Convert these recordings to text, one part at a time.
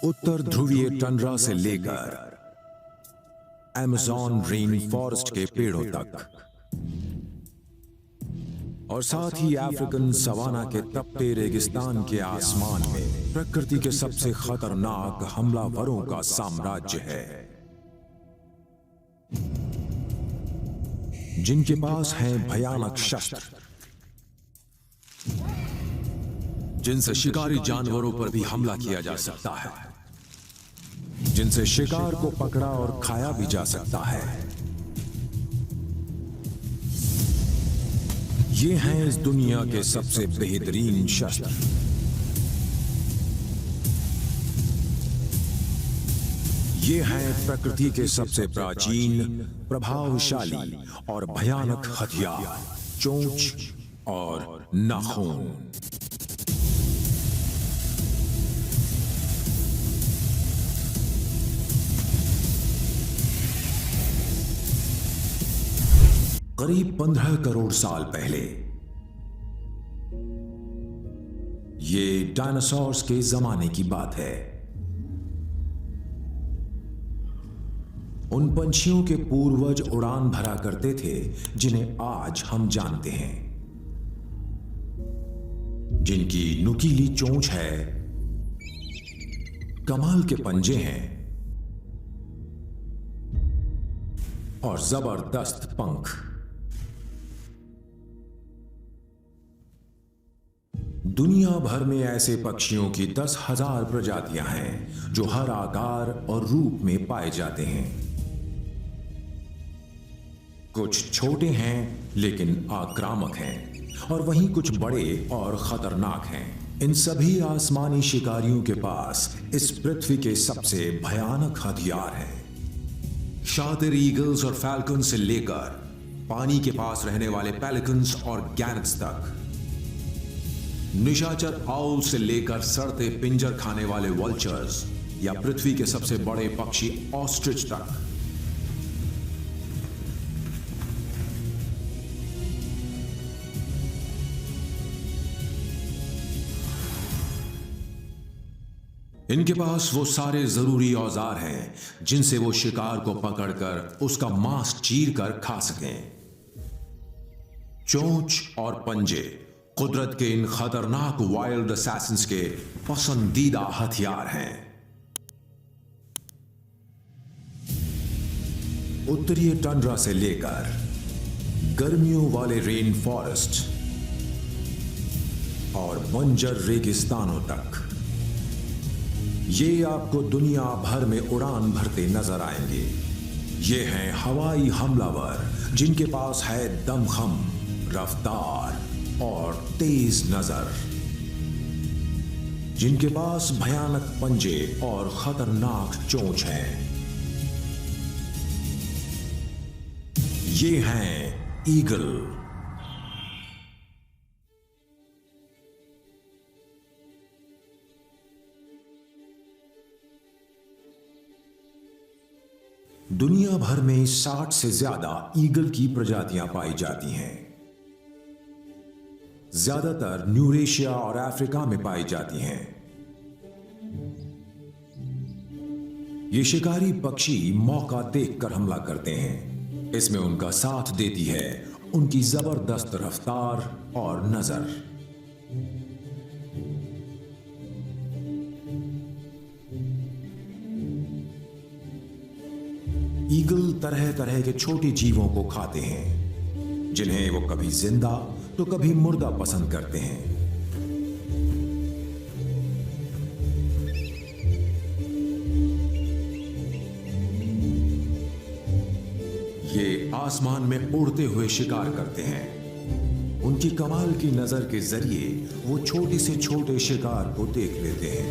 उत्तर ध्रुवीय टंड्रा से लेकर अमेज़न रेन फॉरेस्ट के पेड़ों तक और साथ ही अफ्रीकन सवाना के तपते रेगिस्तान के आसमान में प्रकृति के सबसे खतरनाक हमलावरों का साम्राज्य है, जिनके पास हैं भयानक शस्त्र, जिनसे शिकारी जानवरों पर भी हमला किया जा सकता है, जिनसे शिकार को पकड़ा और खाया भी जा सकता है। ये हैं इस दुनिया के सबसे बेहतरीन शस्त्र। ये हैं प्रकृति के सबसे प्राचीन, प्रभावशाली और भयानक हथियार, चोंच और नाखून। करीब 15 करोड़ साल पहले ये डायनासोर्स के जमाने की बात है। उन पंछियों के पूर्वज उड़ान भरा करते थे जिन्हें आज हम जानते हैं, जिनकी नुकीली चोंच है, कमाल के पंजे हैं और जबरदस्त पंख। दुनिया भर में ऐसे पक्षियों की 10,000 प्रजातियां हैं जो हर आकार और रूप में पाए जाते हैं। कुछ छोटे हैं लेकिन आक्रामक हैं और वहीं कुछ बड़े और खतरनाक हैं। इन सभी आसमानी शिकारियों के पास इस पृथ्वी के सबसे भयानक हथियार हैं। शातिर ईगल्स और फैल्कन से लेकर पानी के पास रहने वाले पेलिकन्स और गैनेट्स तक, निशाचर आउल से लेकर सड़ते पिंजर खाने वाले वल्चर्स या पृथ्वी के सबसे बड़े पक्षी ऑस्ट्रिच तक, इनके पास वो सारे जरूरी औजार हैं जिनसे वो शिकार को पकड़कर उसका मांस चीर कर खा सकें। चोंच और पंजे कुदरत के इन खतरनाक वाइल्ड असैसिन्स के पसंदीदा हथियार हैं। उत्तरीय टंड्रा से लेकर गर्मियों वाले रेन फॉरेस्ट और बंजर रेगिस्तानों तक, ये आपको दुनिया भर में उड़ान भरते नजर आएंगे। ये हैं हवाई हमलावर जिनके पास है दमखम, रफ्तार और तेज नजर, जिनके पास भयानक पंजे और खतरनाक चोंच है। ये हैं ईगल। दुनिया भर में 60 से ज्यादा ईगल की प्रजातियां पाई जाती हैं। ज्यादातर यूरेशिया और अफ्रीका में पाई जाती हैं। ये शिकारी पक्षी मौका देखकर हमला करते हैं। इसमें उनका साथ देती है उनकी जबरदस्त रफ्तार और नजर। ईगल तरह तरह के छोटे जीवों को खाते हैं, जिन्हें वो कभी जिंदा तो कभी मुर्दा पसंद करते हैं। ये आसमान में उड़ते हुए शिकार करते हैं। उनकी कमाल की नजर के जरिए वो छोटे से छोटे शिकार को देख लेते हैं।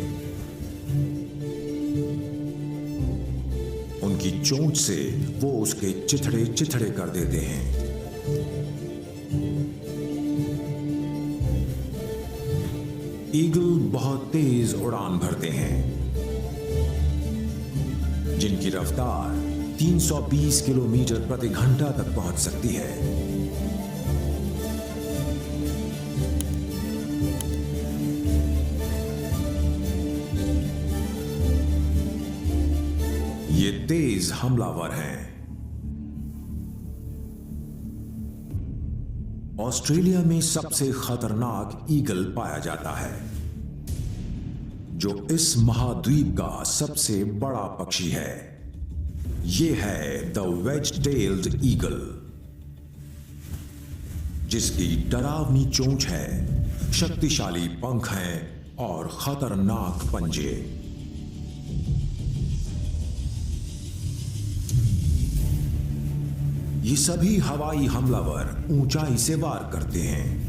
उनकी चोंच से वो उसके चिथड़े चिथड़े कर देते हैं। ईगल बहुत तेज उड़ान भरते हैं, जिनकी रफ्तार 320 किलोमीटर प्रति घंटा तक पहुंच सकती है। ये तेज हमलावर हैं। ऑस्ट्रेलिया में सबसे खतरनाक ईगल पाया जाता है, जो इस महाद्वीप का सबसे बड़ा पक्षी है। ये है द वेज-टेल्ड ईगल, जिसकी डरावनी चोंच है, शक्तिशाली पंख हैं और खतरनाक पंजे। ये सभी हवाई हमलावर ऊंचाई से वार करते हैं।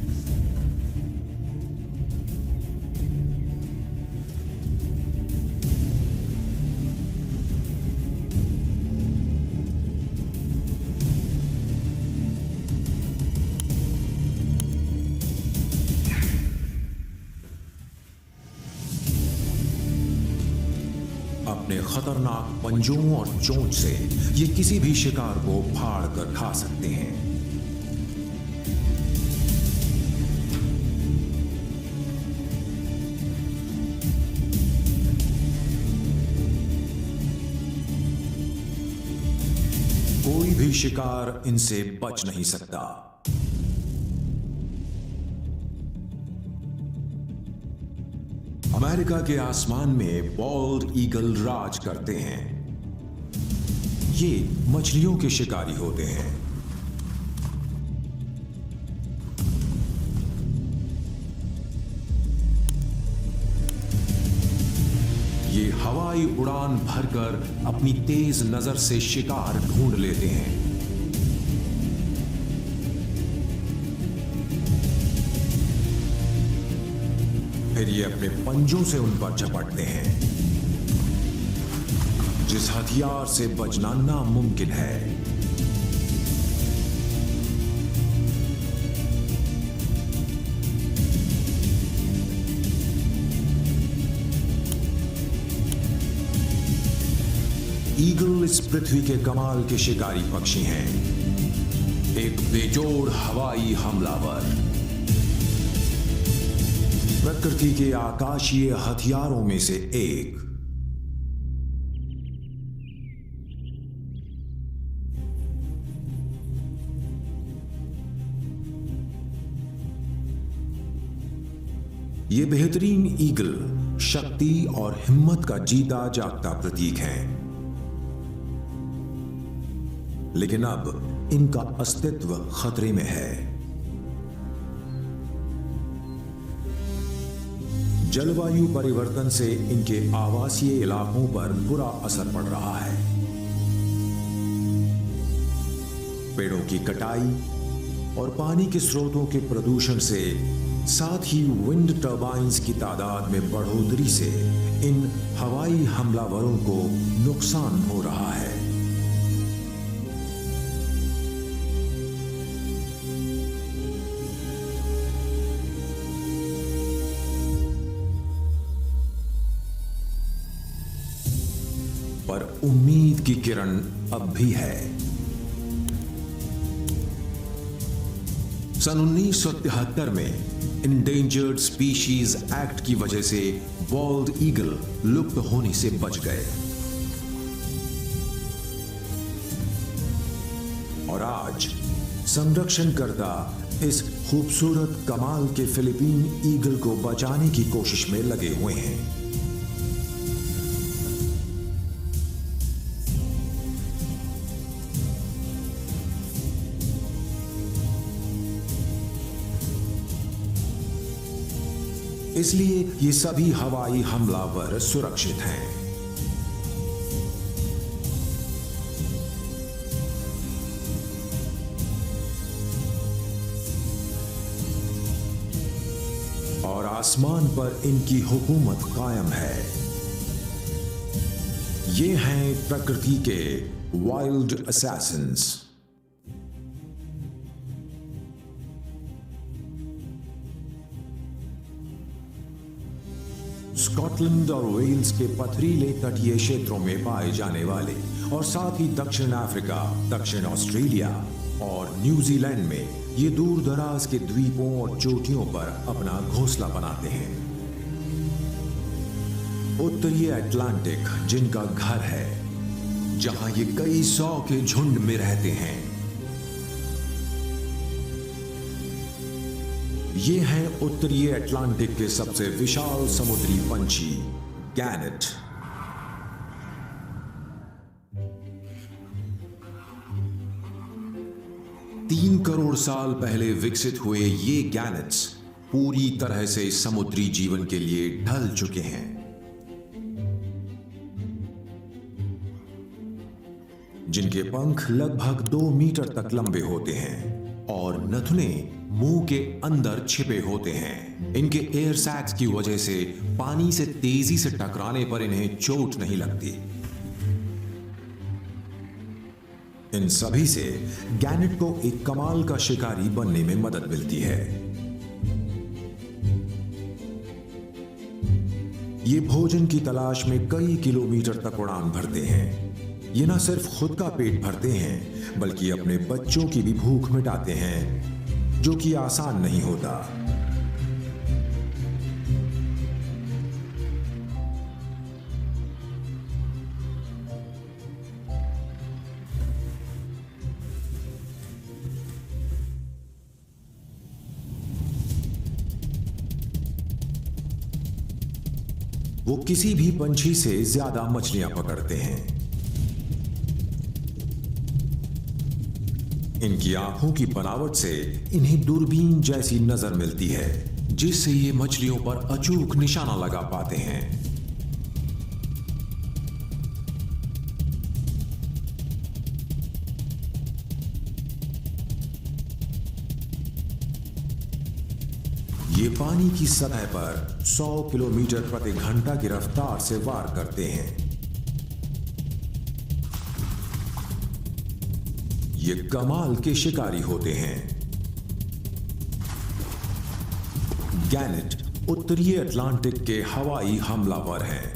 अपने खतरनाक पंजों और चोंच से ये किसी भी शिकार को फाड़ कर खा सकते हैं। कोई भी शिकार इनसे बच नहीं सकता। अमेरिका के आसमान में बॉल्ड ईगल राज करते हैं। ये मछलियों के शिकारी होते हैं। ये हवाई उड़ान भरकर अपनी तेज नजर से शिकार ढूंढ लेते हैं। फिर ये अपने पंजों से उन पर झपटते हैं, जिस हथियार से बचना नामुमकिन है। ईगल इस पृथ्वी के कमाल के शिकारी पक्षी हैं, एक बेजोड़ हवाई हमलावर, प्रकृति के आकाशीय हथियारों में से एक। ये बेहतरीन ईगल शक्ति और हिम्मत का जीता जागता प्रतीक है, लेकिन अब इनका अस्तित्व खतरे में है। जलवायु परिवर्तन से इनके आवासीय इलाकों पर बुरा असर पड़ रहा है। पेड़ों की कटाई और पानी के स्रोतों के प्रदूषण से, साथ ही विंड टर्बाइन्स की तादाद में बढ़ोतरी से इन हवाई हमलावरों को नुकसान हो रहा है। पर उम्मीद की किरण अब भी है। सन 1973 में इंडेंजर्ड स्पीशीज एक्ट की वजह से बॉल्ड ईगल लुप्त होने से बच गए, और आज संरक्षणकर्ता इस खूबसूरत कमाल के फिलीपीन ईगल को बचाने की कोशिश में लगे हुए हैं। इसलिए ये सभी हवाई हमलावर सुरक्षित हैं। और आसमान पर इनकी हुकूमत कायम है। ये हैं प्रकृति के वाइल्ड असैसिन्स। स्कॉटलैंड और वेल्स के पथरीले तटीय क्षेत्रों में पाए जाने वाले, और साथ ही दक्षिण अफ्रीका, दक्षिण ऑस्ट्रेलिया और न्यूजीलैंड में ये दूर दराज के द्वीपों और चोटियों पर अपना घोंसला बनाते हैं। उत्तरी अटलांटिक जिनका घर है, जहां ये कई सौ के झुंड में रहते हैं। ये हैं उत्तरीय अटलांटिक के सबसे विशाल समुद्री पंछी गैनेट। तीन करोड़ साल पहले विकसित हुए ये गैनेट्स पूरी तरह से समुद्री जीवन के लिए ढल चुके हैं। जिनके पंख लगभग 2 मीटर तक लंबे होते हैं और नथुने मुंह के अंदर छिपे होते हैं। इनके एयर सैक्स की वजह से पानी से तेजी से टकराने पर इन्हें चोट नहीं लगती। इन सभी से गैनेट को एक कमाल का शिकारी बनने में मदद मिलती है। ये भोजन की तलाश में कई किलोमीटर तक उड़ान भरते हैं। ये न सिर्फ खुद का पेट भरते हैं बल्कि अपने बच्चों की भी भूख मिटाते हैं, जो कि आसान नहीं होता। वो किसी भी पंछी से ज्यादा मछलियां पकड़ते हैं। इनकी आंखों की बनावट से इन्हें दूरबीन जैसी नजर मिलती है, जिससे ये मछलियों पर अचूक निशाना लगा पाते हैं। ये पानी की सतह पर 100 किलोमीटर प्रति घंटा की रफ्तार से वार करते हैं। ये कमाल के शिकारी होते हैं। गैनेट उत्तरीय अटलांटिक के हवाई हमलावर हैं।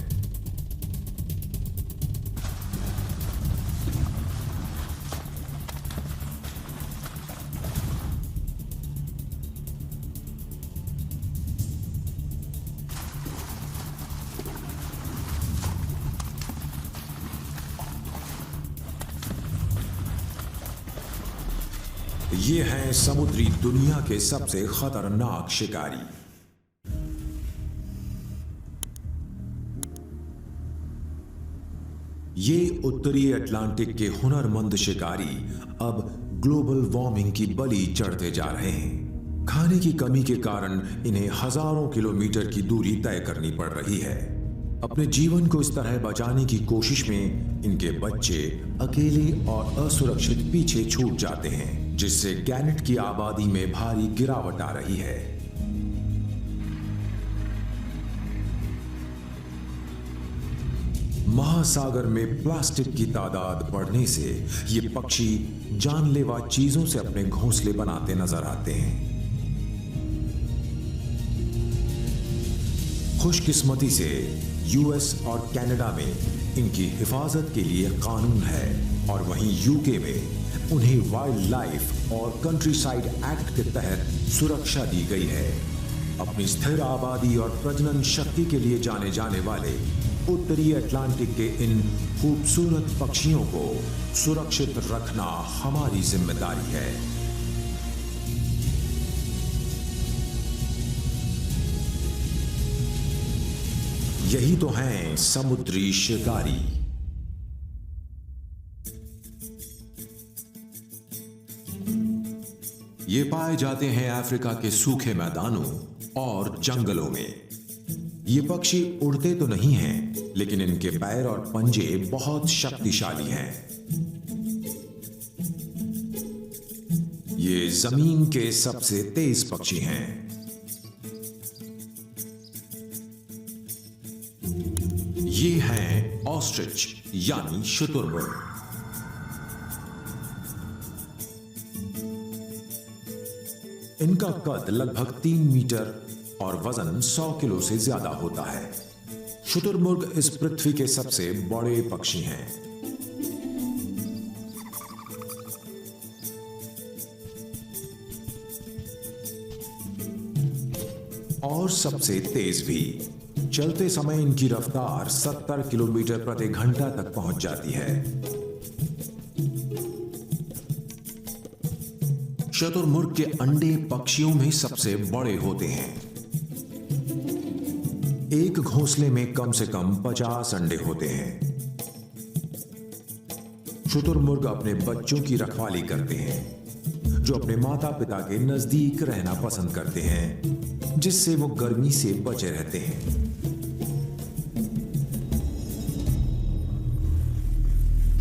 ये हैं समुद्री दुनिया के सबसे खतरनाक शिकारी। ये उत्तरी अटलांटिक के हुनरमंद शिकारी अब ग्लोबल वार्मिंग की बलि चढ़ते जा रहे हैं। खाने की कमी के कारण इन्हें हजारों किलोमीटर की दूरी तय करनी पड़ रही है। अपने जीवन को इस तरह बचाने की कोशिश में इनके बच्चे अकेले और असुरक्षित पीछे छूट जाते हैं, जिससे गैनेट की आबादी में भारी गिरावट आ रही है। महासागर में प्लास्टिक की तादाद बढ़ने से ये पक्षी जानलेवा चीजों से अपने घोंसले बनाते नजर आते हैं। खुशकिस्मती से यूएस और कनाडा में इनकी हिफाजत के लिए कानून है और वहीं यूके में उन्हें वाइल्ड लाइफ और कंट्रीसाइड एक्ट के तहत सुरक्षा दी गई है। अपनी स्थिर आबादी और प्रजनन शक्ति के लिए जाने जाने वाले उत्तरी अटलांटिक के इन खूबसूरत पक्षियों को सुरक्षित रखना हमारी जिम्मेदारी है। यही तो हैं समुद्री शिकारी। ये पाए जाते हैं अफ्रीका के सूखे मैदानों और जंगलों में। ये पक्षी उड़ते तो नहीं हैं, लेकिन इनके पैर और पंजे बहुत शक्तिशाली हैं। ये जमीन के सबसे तेज पक्षी हैं। ये हैं ऑस्ट्रिच यानी शुतुरमुर्ग। इनका कद लगभग 3 मीटर और वजन 100 किलो से ज्यादा होता है। शुतुरमुर्ग इस पृथ्वी के सबसे बड़े पक्षी हैं। और सबसे तेज भी। चलते समय इनकी रफ्तार 70 किलोमीटर प्रति घंटा तक पहुंच जाती है। शुतुरमुर्ग के अंडे पक्षियों में सबसे बड़े होते हैं। एक घोंसले में कम से कम 50 अंडे होते हैं। शुतुरमुर्ग अपने बच्चों की रखवाली करते हैं, जो अपने माता पिता के नजदीक रहना पसंद करते हैं, जिससे वो गर्मी से बचे रहते हैं।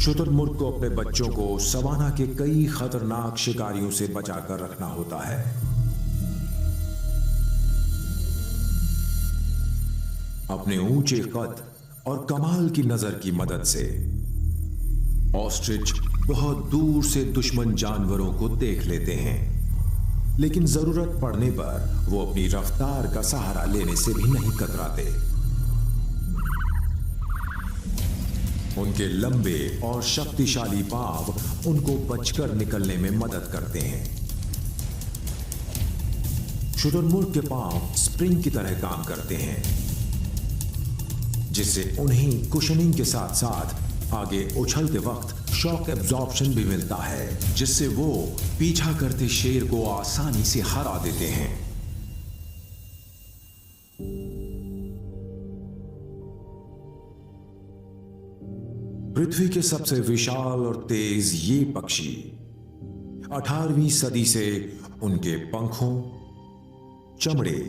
शुतुरमुर्ग को अपने बच्चों को सवाना के कई खतरनाक शिकारियों से बचाकर रखना होता है। अपने ऊंचे कद और कमाल की नजर की मदद से ऑस्ट्रिच बहुत दूर से दुश्मन जानवरों को देख लेते हैं, लेकिन जरूरत पड़ने पर वो अपनी रफ्तार का सहारा लेने से भी नहीं कतराते। उनके लंबे और शक्तिशाली पांव उनको बचकर निकलने में मदद करते हैं। शुतुरमुर्ग के पांव स्प्रिंग की तरह काम करते हैं, जिससे उन्हें कुशनिंग के साथ साथ आगे उछलते वक्त शॉक एब्जॉर्प्शन भी मिलता है, जिससे वो पीछा करते शेर को आसानी से हरा देते हैं। पृथ्वी के सबसे विशाल और तेज ये पक्षी 18वीं सदी से उनके पंखों, चमड़े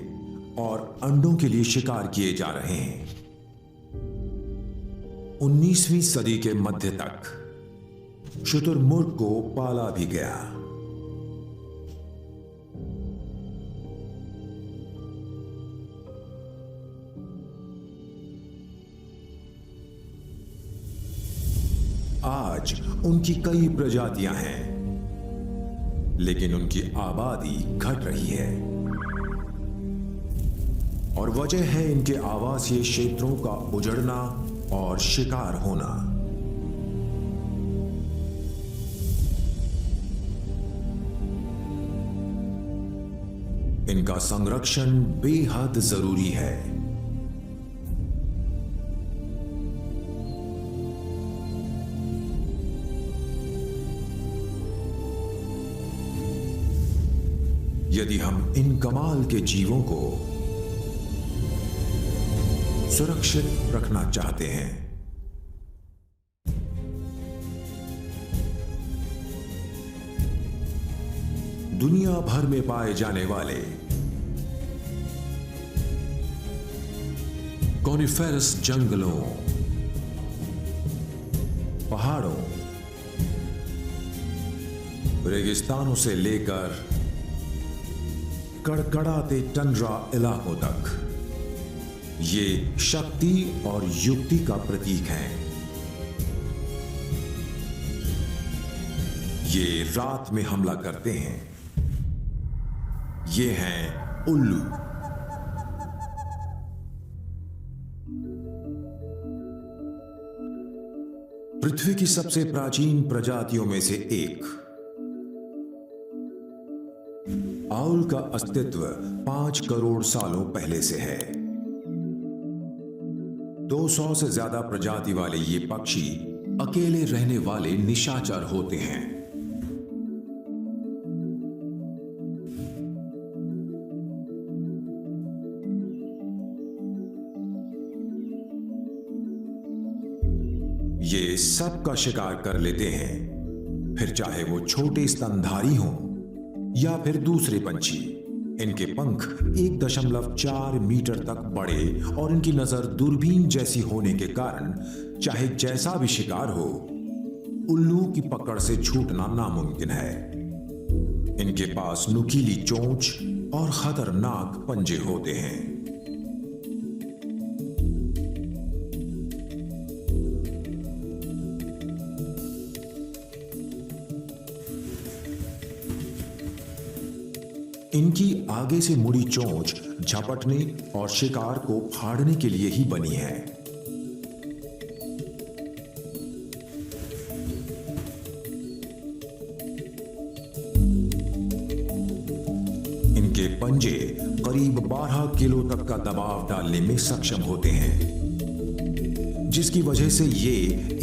और अंडों के लिए शिकार किए जा रहे हैं। 19वीं सदी के मध्य तक शुतुरमुर्ग को पाला भी गया। आज उनकी कई प्रजातियां हैं, लेकिन उनकी आबादी घट रही है और वजह है इनके आवासीय क्षेत्रों का उजड़ना और शिकार होना। इनका संरक्षण बेहद जरूरी है। यदि हम इन कमाल के जीवों को सुरक्षित रखना चाहते हैं, दुनिया भर में पाए जाने वाले कॉनिफेरस जंगलों, पहाड़ों, रेगिस्तानों से लेकर कड़कड़ाते टंड्रा इलाकों तक ये शक्ति और युक्ति का प्रतीक है। ये रात में हमला करते हैं। ये हैं उल्लू। पृथ्वी की सबसे प्राचीन प्रजातियों में से एक आउल का अस्तित्व 5 करोड़ सालों पहले से है। 200 से ज्यादा प्रजाति वाले ये पक्षी अकेले रहने वाले निशाचर होते हैं। ये सब का शिकार कर लेते हैं, फिर चाहे वो छोटे स्तनधारी हों या फिर दूसरे पंछी। इनके पंख 1.4 मीटर तक बड़े और इनकी नजर दूरबीन जैसी होने के कारण चाहे जैसा भी शिकार हो, उल्लू की पकड़ से छूटना नामुमकिन है। इनके पास नुकीली चोंच और खतरनाक पंजे होते हैं। इनकी आगे से मुड़ी चोंच झपटने और शिकार को फाड़ने के लिए ही बनी है। इनके पंजे करीब 12 किलो तक का दबाव डालने में सक्षम होते हैं, जिसकी वजह से ये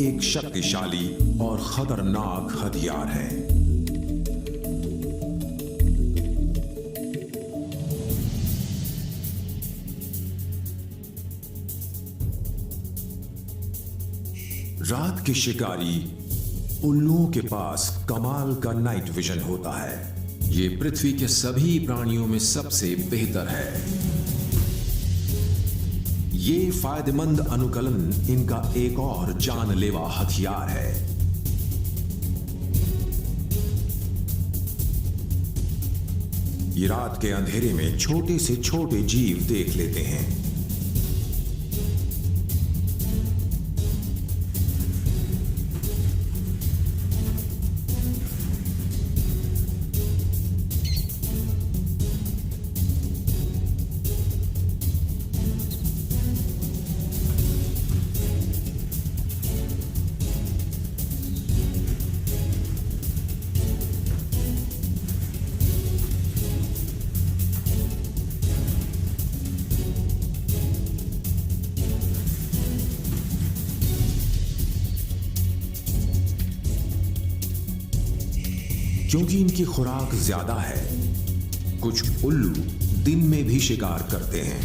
एक शक्तिशाली और खतरनाक हथियार है। रात के शिकारी उल्लुओं के पास कमाल का नाइट विजन होता है। ये पृथ्वी के सभी प्राणियों में सबसे बेहतर है। ये फायदेमंद अनुकलन इनका एक और जानलेवा हथियार है। ये रात के अंधेरे में छोटे से छोटे जीव देख लेते हैं। क्योंकि इनकी खुराक ज्यादा है, कुछ उल्लू दिन में भी शिकार करते हैं।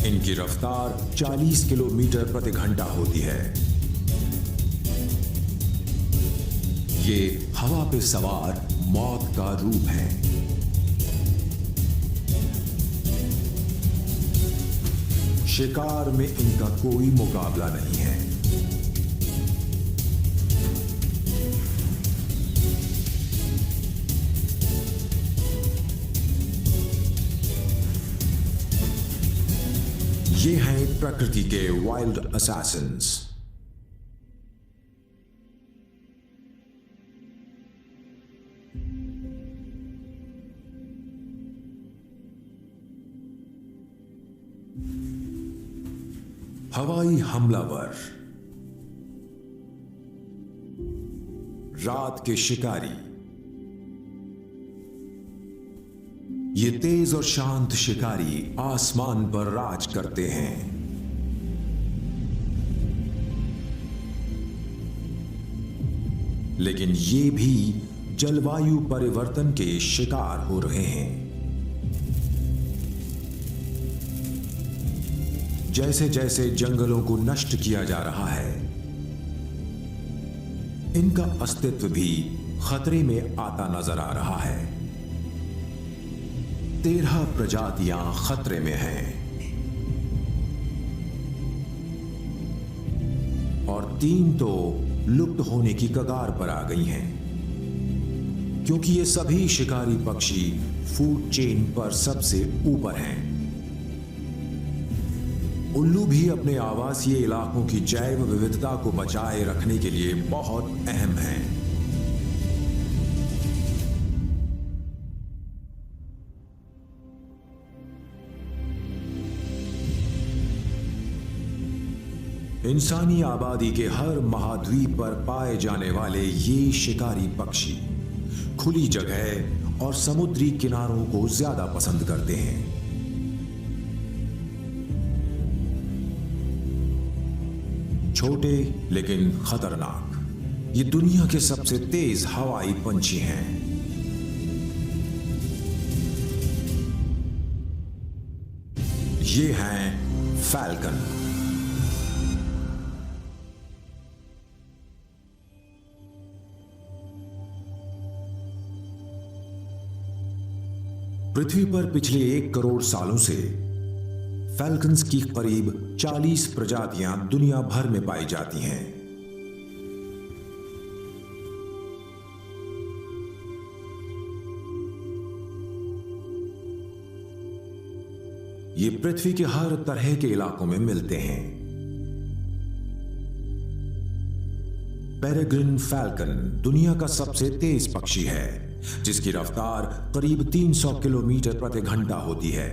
इनकी रफ्तार 40 किलोमीटर प्रति घंटा होती है। ये हवा पे सवार मौत का रूप है। शिकार में इनका कोई मुकाबला नहीं है। ये हैं प्रकृति के वाइल्ड असैसिन्स। हवाई हमलावर, रात के शिकारी। ये तेज और शांत शिकारी आसमान पर राज करते हैं। लेकिन ये भी जलवायु परिवर्तन के शिकार हो रहे हैं। जैसे जैसे जंगलों को नष्ट किया जा रहा है, इनका अस्तित्व भी खतरे में आता नजर आ रहा है। 13 प्रजातियां खतरे में हैं और 3 तो लुप्त होने की कगार पर आ गई हैं, क्योंकि ये सभी शिकारी पक्षी फूड चेन पर सबसे ऊपर हैं। उल्लू भी अपने आवासीय इलाकों की जैव विविधता को बचाए रखने के लिए बहुत अहम हैं। इंसानी आबादी के हर महाद्वीप पर पाए जाने वाले ये शिकारी पक्षी खुली जगह और समुद्री किनारों को ज्यादा पसंद करते हैं। छोटे लेकिन खतरनाक, ये दुनिया के सबसे तेज हवाई पंछी हैं। ये हैं फैल्कन। पृथ्वी पर पिछले 1 करोड़ सालों से फैल्कन्स की करीब 40 प्रजातियां दुनिया भर में पाई जाती हैं। ये पृथ्वी के हर तरह के इलाकों में मिलते हैं। पेरेग्रिन फैल्कन दुनिया का सबसे तेज पक्षी है, जिसकी रफ्तार करीब 300 किलोमीटर प्रति घंटा होती है।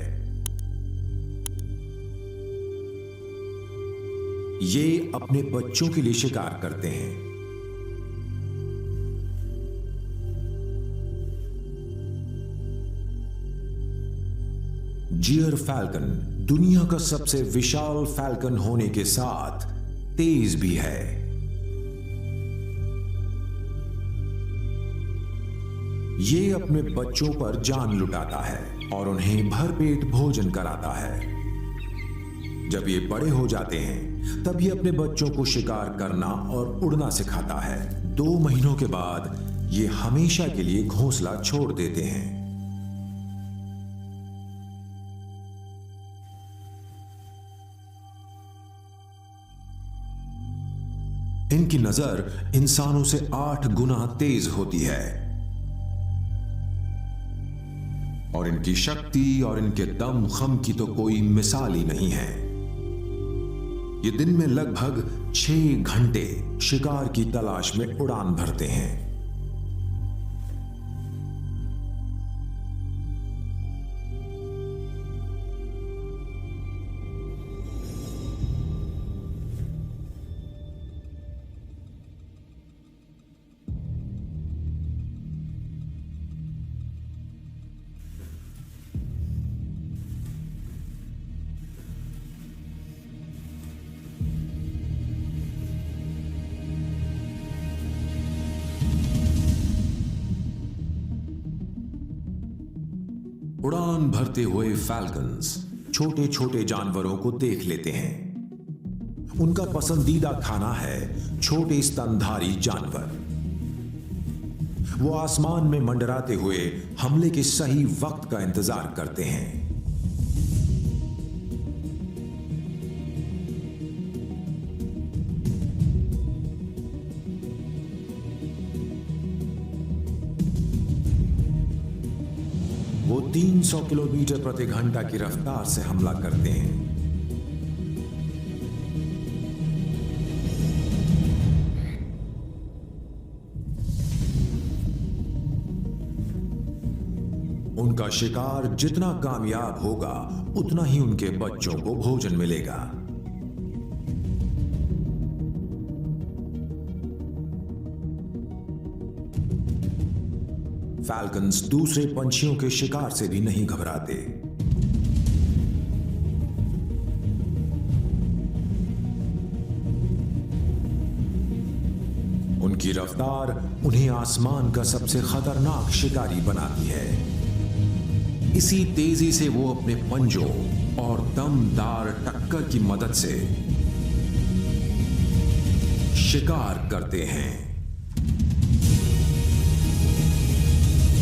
ये अपने बच्चों के लिए शिकार करते हैं। जियर फैल्कन दुनिया का सबसे विशाल फैल्कन होने के साथ तेज भी है। ये अपने बच्चों पर जान लुटाता है। और उन्हें भरपेट भोजन कराता है। जब ये बड़े हो जाते हैं तब ये अपने बच्चों को शिकार करना और उड़ना सिखाता है। 2 महीनों के बाद ये हमेशा के लिए घोंसला छोड़ देते हैं। इनकी नजर इंसानों से 8 गुना तेज होती है और इनकी शक्ति और इनके दम खम की तो कोई मिसाल ही नहीं है। ये दिन में लगभग 6 घंटे शिकार की तलाश में उड़ान भरते हैं। उड़ान भरते हुए फैल्कन्स छोटे छोटे जानवरों को देख लेते हैं। उनका पसंदीदा खाना है छोटे स्तनधारी जानवर। वो आसमान में मंडराते हुए हमले के सही वक्त का इंतजार करते हैं। वो 300 किलोमीटर प्रति घंटा की रफ्तार से हमला करते हैं। उनका शिकार जितना कामयाब होगा उतना ही उनके बच्चों को भोजन मिलेगा। फैल्कन्स दूसरे पंछियों के शिकार से भी नहीं घबराते। उनकी रफ्तार उन्हें आसमान का सबसे खतरनाक शिकारी बनाती है। इसी तेजी से वो अपने पंजों और दमदार टक्कर की मदद से शिकार करते हैं।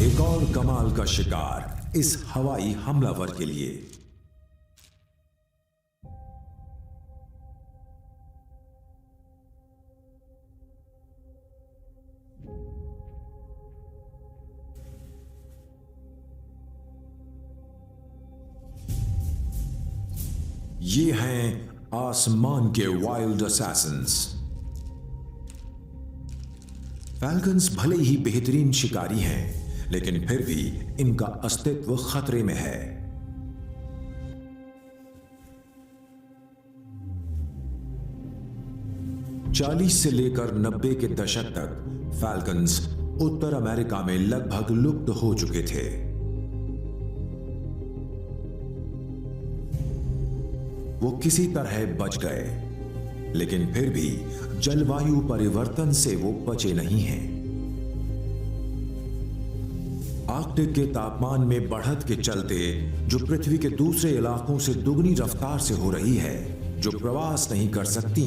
एक और कमाल का शिकार इस हवाई हमलावर के लिए। ये हैं आसमान के वाइल्ड असैसिन्स। फैल्कन्स भले ही बेहतरीन शिकारी हैं, लेकिन फिर भी इनका अस्तित्व खतरे में है। चालीस से लेकर 90 के दशक तक फैल्कन्स उत्तर अमेरिका में लगभग लुप्त हो चुके थे। वो किसी तरह बच गए, लेकिन फिर भी जलवायु परिवर्तन से वो बचे नहीं हैं। आर्कटिक के तापमान में बढ़त के चलते जो पृथ्वी के दूसरे इलाकों से दुगनी रफ्तार से हो रही है, जो प्रवास नहीं कर सकती,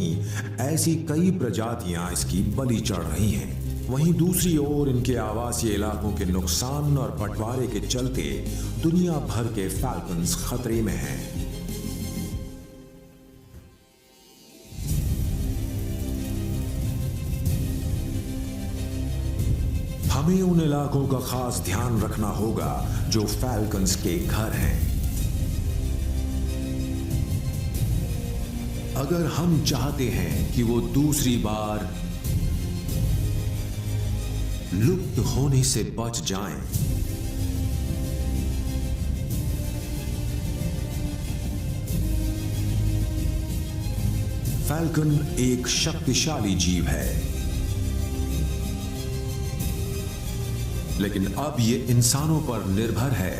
ऐसी कई प्रजातियां इसकी बलि चढ़ रही हैं। वहीं दूसरी ओर इनके आवासीय इलाकों के नुकसान और बंटवारे के चलते दुनिया भर के फैल्कन्स खतरे में हैं। हमें उन इलाकों का खास ध्यान रखना होगा जो फैल्कन्स के घर हैं। अगर हम चाहते हैं कि वो दूसरी बार लुप्त होने से बच जाएं, फैल्कन एक शक्तिशाली जीव है, लेकिन अब ये इंसानों पर निर्भर है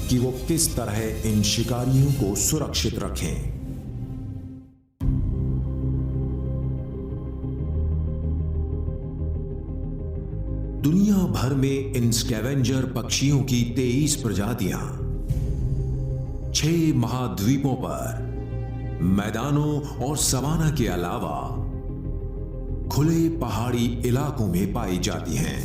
कि वो किस तरह इन शिकारियों को सुरक्षित रखें। दुनिया भर में इन स्कैवेंजर पक्षियों की 23 प्रजातियां 6 महाद्वीपों पर मैदानों और सवाना के अलावा खुले पहाड़ी इलाकों में पाई जाती हैं।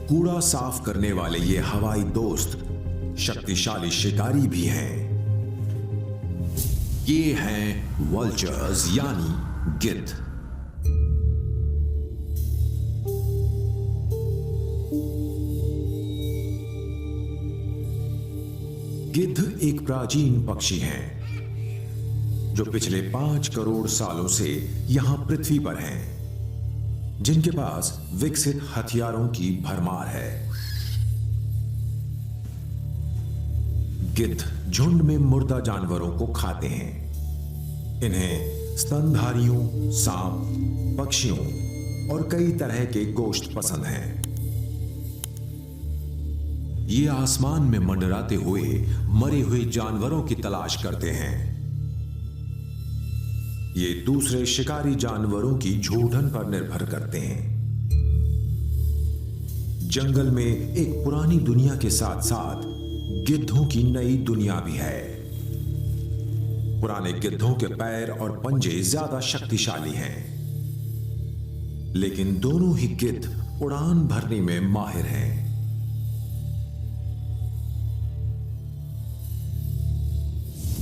कूड़ा साफ करने वाले ये हवाई दोस्त शक्तिशाली शिकारी भी हैं। ये हैं वल्चर्स यानी गिद्ध। गिद्ध एक प्राचीन पक्षी हैं जो पिछले 5 करोड़ सालों से यहां पृथ्वी पर हैं, जिनके पास विकसित हथियारों की भरमार है। गिद्ध झुंड में मुर्दा जानवरों को खाते हैं। इन्हें स्तनधारियों, सांप, पक्षियों और कई तरह के गोश्त पसंद हैं। ये आसमान में मंडराते हुए मरे हुए जानवरों की तलाश करते हैं। ये दूसरे शिकारी जानवरों की झूठन पर निर्भर करते हैं। जंगल में एक पुरानी दुनिया के साथ साथ गिद्धों की नई दुनिया भी है। पुराने गिद्धों के पैर और पंजे ज्यादा शक्तिशाली हैं, लेकिन दोनों ही गिद्ध उड़ान भरने में माहिर हैं।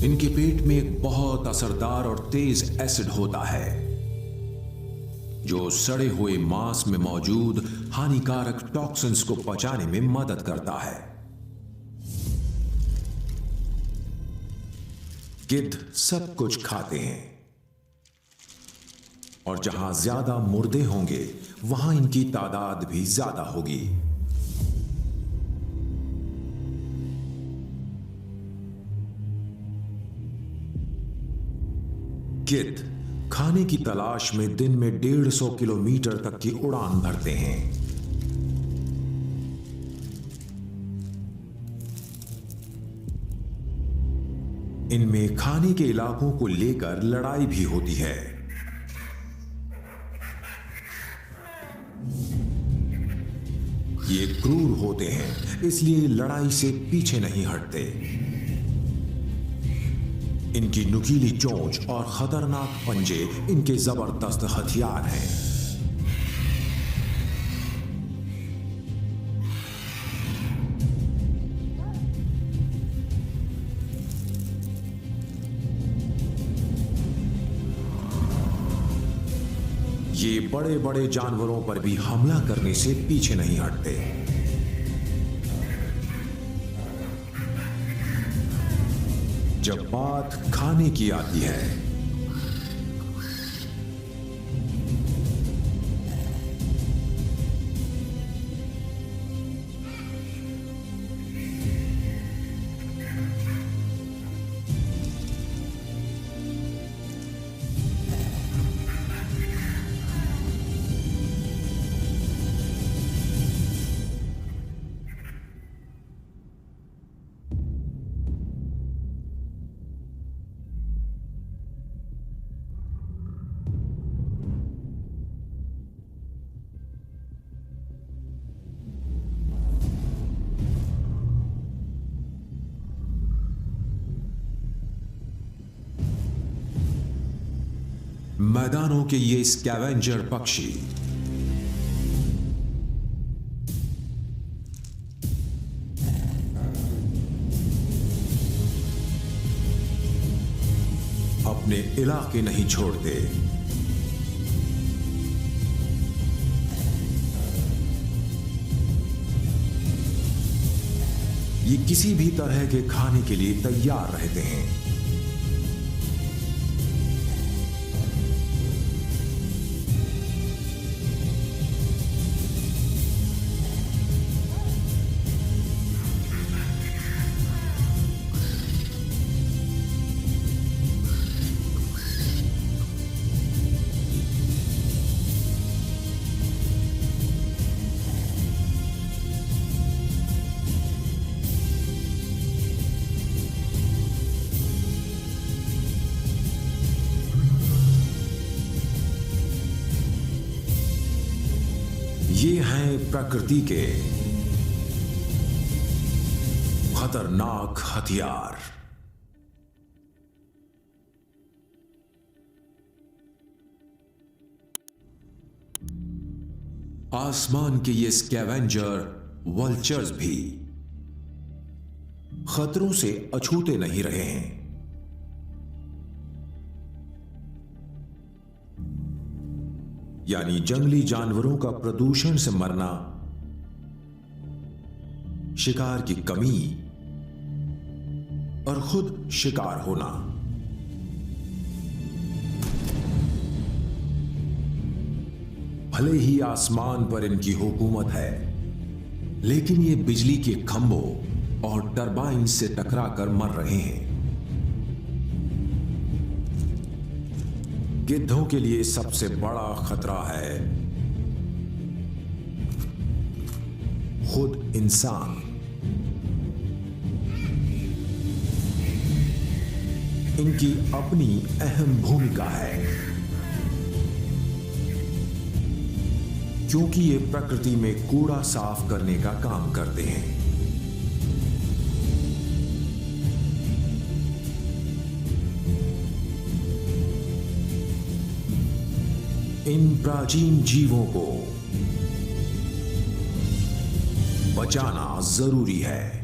इनके पेट में एक बहुत असरदार और तेज एसिड होता है जो सड़े हुए मांस में मौजूद हानिकारक टॉक्सिन्स को पचाने में मदद करता है। गिद्ध सब कुछ खाते हैं और जहां ज्यादा मुर्दे होंगे वहां इनकी तादाद भी ज्यादा होगी। गिद्ध खाने की तलाश में दिन में 150 किलोमीटर तक की उड़ान भरते हैं। इनमें खाने के इलाकों को लेकर लड़ाई भी होती है। ये क्रूर होते हैं, इसलिए लड़ाई से पीछे नहीं हटते। इनकी नुकीली चोंच और खतरनाक पंजे इनके जबरदस्त हथियार हैं। ये बड़े बड़े जानवरों पर भी हमला करने से पीछे नहीं हटते। जब बात खाने की आती है, मैदानों के ये स्कैवेंजर पक्षी अपने इलाके नहीं छोड़ते। ये किसी भी तरह के खाने के लिए तैयार रहते हैं। हैं प्रकृति के खतरनाक हथियार। आसमान के ये स्कैवेंजर वल्चर्स भी खतरों से अछूते नहीं रहे हैं। यानी जंगली जानवरों का प्रदूषण से मरना, शिकार की कमी और खुद शिकार होना। भले ही आसमान पर इनकी हुकूमत है, लेकिन ये बिजली के खंभों और टरबाइन से टकराकर मर रहे हैं। गिद्धों के लिए सबसे बड़ा खतरा है खुद इंसान। इनकी अपनी अहम भूमिका है, क्योंकि ये प्रकृति में कूड़ा साफ करने का काम करते हैं। इन प्राचीन जीवों को बचाना जरूरी है।